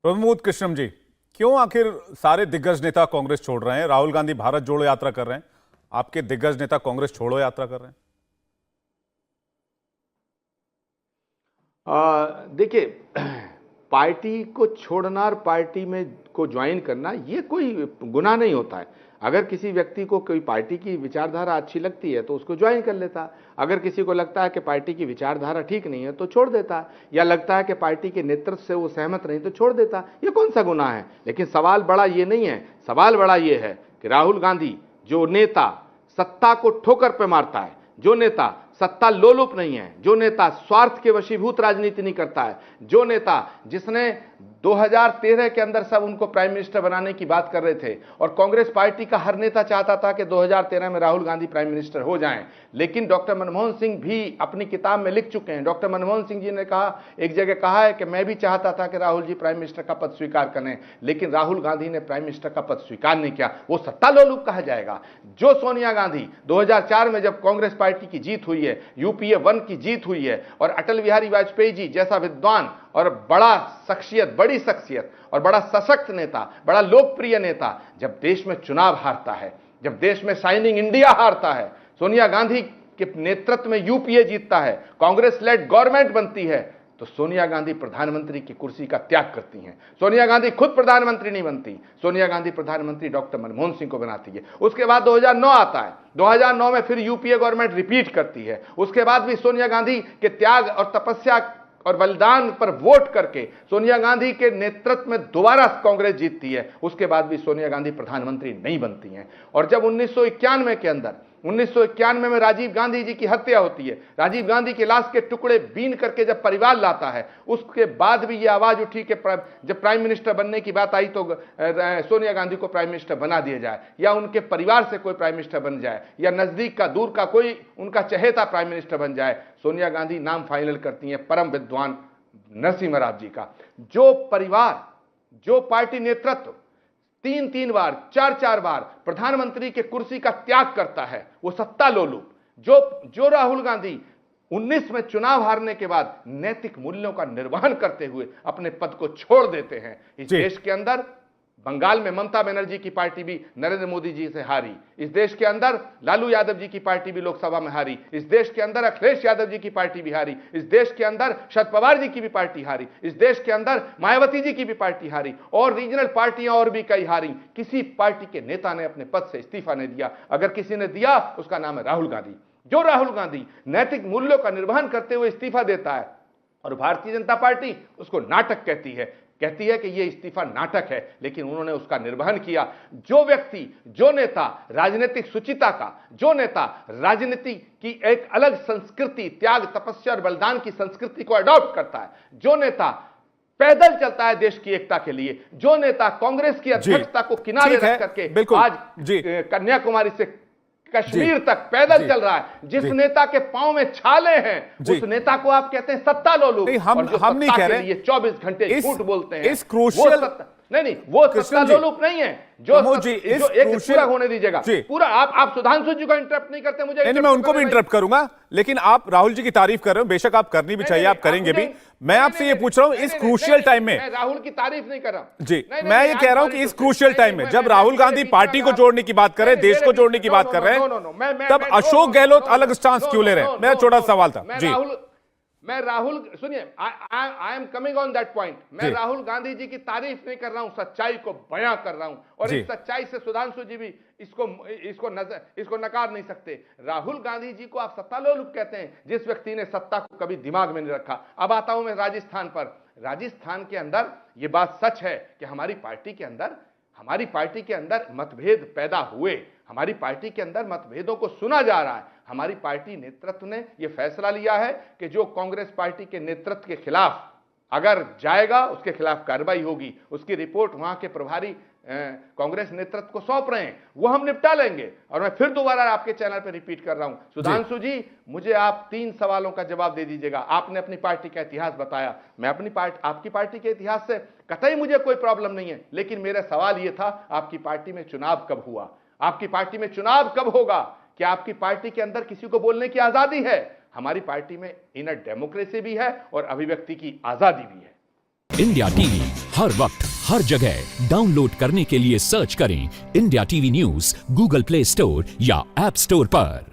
प्रमोद कृष्णम जी, क्यों आखिर सारे दिग्गज नेता कांग्रेस छोड़ रहे हैं? राहुल गांधी भारत जोड़ो यात्रा कर रहे हैं, आपके दिग्गज नेता कांग्रेस छोड़ो यात्रा कर रहे हैं। देखिए, पार्टी को छोड़ना और पार्टी में को ज्वाइन करना ये कोई गुनाह नहीं होता है। अगर किसी व्यक्ति को कोई पार्टी की विचारधारा अच्छी लगती है तो उसको ज्वाइन कर लेता है। अगर किसी को लगता है कि पार्टी की विचारधारा ठीक नहीं है तो छोड़ देता है, या लगता है कि पार्टी के नेतृत्व से वो सहमत नहीं तो छोड़ देता है। ये कौन सा गुनाह है? लेकिन सवाल बड़ा ये नहीं है, सवाल बड़ा ये है कि राहुल गांधी जो नेता सत्ता को ठोकर पे मारता है, जो नेता सत्ता लोलुप नहीं है, जो नेता स्वार्थ के वशीभूत राजनीति नहीं करता है, जो नेता जिसने 2013 के अंदर सब उनको प्राइम मिनिस्टर बनाने की बात कर रहे थे और कांग्रेस पार्टी का हर नेता चाहता था कि 2013 में राहुल गांधी प्राइम मिनिस्टर हो जाएं, लेकिन डॉक्टर मनमोहन सिंह भी अपनी किताब में लिख चुके हैं। डॉक्टर मनमोहन सिंह जी ने कहा, एक जगह कहा है कि मैं भी चाहता था कि राहुल जी प्राइम मिनिस्टर का पद स्वीकार करें, लेकिन राहुल गांधी ने प्राइम मिनिस्टर का पद स्वीकार नहीं किया। वो सत्ता लोलुप कहा जाएगा। जो सोनिया गांधी 2004 में जब कांग्रेस पार्टी की जीत हुई है, यूपीए 1 की जीत हुई है, और अटल बिहारी वाजपेयी जी जैसा विद्वान और बड़ा शख्सियत, बड़ी शख्सियत और बड़ा सशक्त नेता, बड़ा लोकप्रिय नेता जब देश में चुनाव हारता है, जब देश में शाइनिंग इंडिया हारता है, सोनिया गांधी के नेतृत्व में यूपीए जीतता है, कांग्रेस लेड गवर्नमेंट बनती है, तो सोनिया गांधी प्रधानमंत्री की कुर्सी का त्याग करती हैं। सोनिया गांधी खुद प्रधानमंत्री नहीं बनती, सोनिया गांधी प्रधानमंत्री डॉक्टर मनमोहन सिंह को बनाती है। उसके बाद 2009 आता है, 2009 में फिर यूपीए गवर्नमेंट रिपीट करती है। उसके बाद भी सोनिया गांधी के त्याग और तपस्या और बलिदान पर वोट करके सोनिया गांधी के नेतृत्व में दोबारा कांग्रेस जीतती है। उसके बाद भी सोनिया गांधी प्रधानमंत्री नहीं बनती हैं। और जब 1991 के अंदर 1991 में राजीव गांधी जी की हत्या होती है, राजीव गांधी की लाश के टुकड़े बीन करके जब परिवार लाता है, उसके बाद भी यह आवाज उठी कि जब प्राइम मिनिस्टर बनने की बात आई तो सोनिया गांधी को प्राइम मिनिस्टर बना दिया जाए, या उनके परिवार से कोई प्राइम मिनिस्टर बन जाए, या नजदीक का दूर का कोई उनका चहेता प्राइम मिनिस्टर बन जाए। सोनिया गांधी नाम फाइनल करती हैं परम विद्वान नरसिम्हा राव जी का। जो परिवार, जो पार्टी नेतृत्व 3-3 बार, 4-4 बार प्रधानमंत्री के कुर्सी का त्याग करता है, वो सत्ता लोलुप। जो राहुल गांधी 19 में चुनाव हारने के बाद नैतिक मूल्यों का निर्वहन करते हुए अपने पद को छोड़ देते हैं। इस देश के अंदर बंगाल में ममता बनर्जी की पार्टी भी नरेंद्र मोदी जी से हारी, इस देश के अंदर लालू यादव जी की पार्टी भी लोकसभा में हारी, इस देश के अंदर अखिलेश यादव जी की पार्टी भी हारी, इस देश के अंदर शरद पवार जी की भी पार्टी हारी, इस देश के अंदर मायावती जी की भी पार्टी हारी, और रीजनल पार्टियां और भी कई हारी। किसी पार्टी के नेता ने अपने पद से इस्तीफा नहीं दिया। अगर किसी ने दिया, उसका नाम है राहुल गांधी। जो राहुल गांधी नैतिक मूल्यों का निर्वहन करते हुए इस्तीफा देता है, और भारतीय जनता पार्टी उसको नाटक कहती है कि यह इस्तीफा नाटक है, लेकिन उन्होंने उसका निर्वहन किया। जो व्यक्ति, जो नेता राजनीतिक सुचिता का, जो नेता राजनीति की एक अलग संस्कृति, त्याग, तपस्या और बलिदान की संस्कृति को अडॉप्ट करता है, जो नेता पैदल चलता है देश की एकता के लिए, जो नेता कांग्रेस की अध्यक्षता को किनारे रख करके आज कन्याकुमारी से कश्मीर तक पैदल चल रहा है, जिस नेता के पांव में छाले हैं, उस नेता को आप कहते हैं सत्ता लोलुप। हम नहीं कह रहे, ये 24 घंटे झूठ बोलते हैं, इस क्रूशियल नहीं, वो सत्ता लोलुप नहीं है। जो एक पूरा होने दीजिएगा, पूरा आप सुधांशु जी को इंटरप्ट नहीं करते, मुझे नहीं, मैं उनको भी इंटरप्ट करूंगा, लेकिन आप राहुल जी की तारीफ कर रहे हो, बेशक आप करनी भी चाहिए, आप करेंगे भी। मैं आपसे ये पूछ रहा हूं, इस क्रूशियल टाइम में, मैं राहुल की तारीफ नहीं कर रहा जी, मैं ये कह रहा हूं कि इस क्रूशियल टाइम में जब राहुल गांधी पार्टी को जोड़ने की बात कर रहे हैं, देश को जोड़ने की बात कर रहे हैं, तब अशोक गहलोत अलग स्टांस क्यों ले रहे हैं? मेरा छोटा सवाल था जी। मैं राहुल, सुनिए, I am coming on that point. मैं राहुल गांधी जी की तारीफ नहीं कर रहा हूं, सच्चाई को बयां कर रहा हूं, और इस सच्चाई से सुधांशु जी भी इसको नकार नहीं सकते। राहुल गांधी जी को आप सत्ता लोलुप कहते हैं, जिस व्यक्ति ने सत्ता को कभी दिमाग में नहीं रखा। अब आता हूं मैं राजस्थान पर। राजस्थान के अंदर यह बात सच है कि हमारी पार्टी के अंदर मतभेद पैदा हुए, हमारी पार्टी के अंदर मतभेदों को सुना जा रहा है। हमारी पार्टी नेतृत्व ने यह फैसला लिया है कि जो कांग्रेस पार्टी के नेतृत्व के खिलाफ अगर जाएगा, उसके खिलाफ कार्रवाई होगी। उसकी रिपोर्ट वहां के प्रभारी कांग्रेस नेतृत्व को सौंप रहे हैं, वो हम निपटा लेंगे। और मैं फिर दोबारा आपके चैनल पर रिपीट कर रहा हूं, सुधांशु जी, मुझे आप 3 सवालों का जवाब दे दीजिएगा। आपने अपनी पार्टी का इतिहास बताया, मैं आपकी पार्टी के इतिहास से कतई मुझे कोई प्रॉब्लम नहीं है, लेकिन मेरा सवाल यह था, आपकी पार्टी में चुनाव कब हुआ? आपकी पार्टी में चुनाव कब होगा? क्या आपकी पार्टी के अंदर किसी को बोलने की आजादी है? हमारी पार्टी में इनर डेमोक्रेसी भी है और अभिव्यक्ति की आजादी भी है। इंडिया टीवी हर वक्त हर जगह डाउनलोड करने के लिए सर्च करें India TV news Google play store या ऐप स्टोर पर।